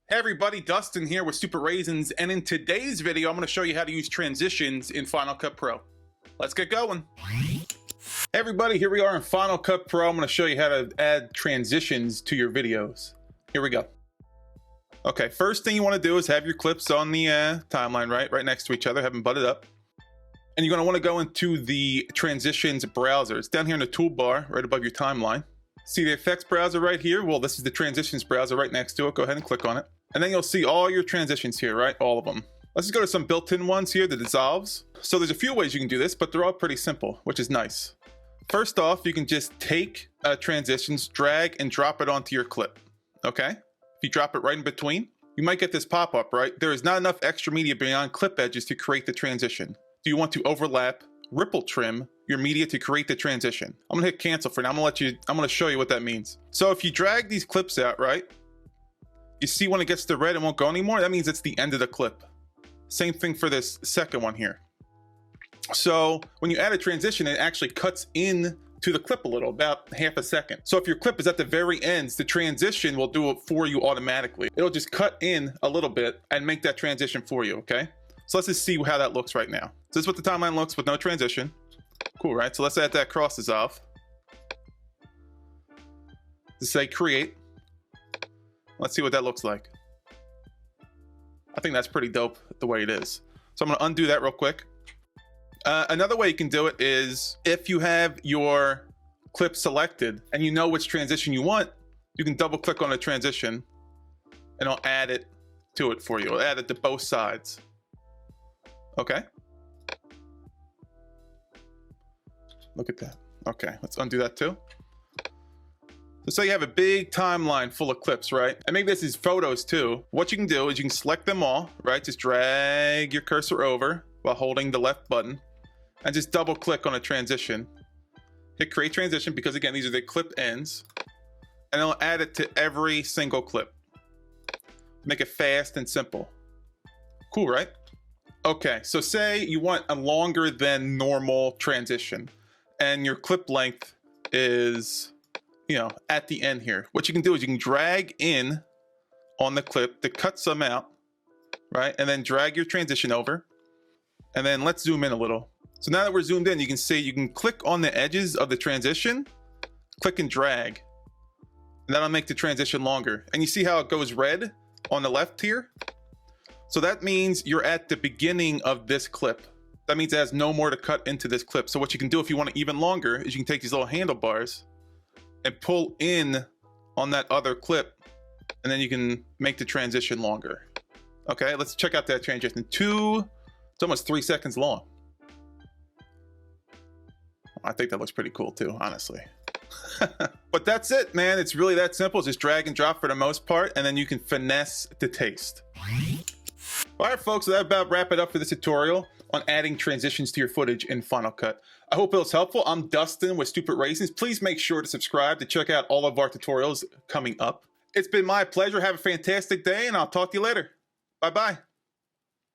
Hey everybody, Dustin here with Super Raisins, and in today's video, I'm going to show you how to use transitions in Final Cut Pro. Let's get going. Hey everybody, here we are in Final Cut Pro. I'm going to show you how to add transitions to your videos. Here we go. Okay, first thing you want to do is have your clips on the timeline, right next to each other, have them butted up. And you're going to want to go into the transitions browser. It's down here in the toolbar, right above your timeline. See the effects browser right here? Well, this is the transitions browser right next to it. Go ahead and click on it. And then you'll see all your transitions here, right? All of them. Let's just go to some built-in ones here, the dissolves. So there's a few ways you can do this, but they're all pretty simple, which is nice. First off, you can just take transitions, drag and drop it onto your clip, okay? If you drop it right in between, you might get this pop-up, right? There is not enough extra media beyond clip edges to create the transition. Do you want to overlap, ripple trim your media to create the transition? I'm gonna hit cancel for now. I'm gonna show you what that means. So if you drag these clips out, right? You see when it gets to red, it won't go anymore. That means it's the end of the clip. Same thing for this second one here. So when you add a transition, it actually cuts in to the clip a little, about half a second. So if your clip is at the very ends, the transition will do it for you automatically. It'll just cut in a little bit and make that transition for you, okay? So let's just see how that looks right now. So this is what the timeline looks with no transition. Cool, right? So let's add that cross dissolve. Just say create. Let's see what that looks like. I think that's pretty dope the way it is. So I'm gonna undo that real quick. Another way you can do it is if you have your clip selected and you know which transition you want, you can double click on a transition and it'll add it to it for you. It'll add it to both sides. Okay. Look at that. Okay, let's undo that too. So you have a big timeline full of clips, right? And maybe this is photos too. What you can do is you can select them all, right? Just drag your cursor over while holding the left button and just double click on a transition. Hit create transition because again, these are the clip ends and it'll add it to every single clip. Make it fast and simple. Cool, right? Okay, so say you want a longer than normal transition and your clip length is, you know, at the end here. What you can do is you can drag in on the clip to cut some out, right? And then drag your transition over. And then let's zoom in a little. So now that we're zoomed in, you can see you can click on the edges of the transition, click and drag, and that'll make the transition longer. And you see how it goes red on the left here? So that means you're at the beginning of this clip. That means it has no more to cut into this clip. So what you can do if you want it even longer is you can take these little handlebars and pull in on that other clip, and then you can make the transition longer. Okay, let's check out that transition. It's almost 3 seconds long. I think that looks pretty cool too, honestly. But that's it, man. It's really that simple. Just drag and drop for the most part, and then you can finesse the taste. All right, folks, so that about wrap it up for this tutorial on adding transitions to your footage in Final Cut. I hope it was helpful. I'm Dustin with Stupid Raisins. Please make sure to subscribe to check out all of our tutorials coming up. It's been my pleasure. Have a fantastic day, and I'll talk to you later. Bye-bye.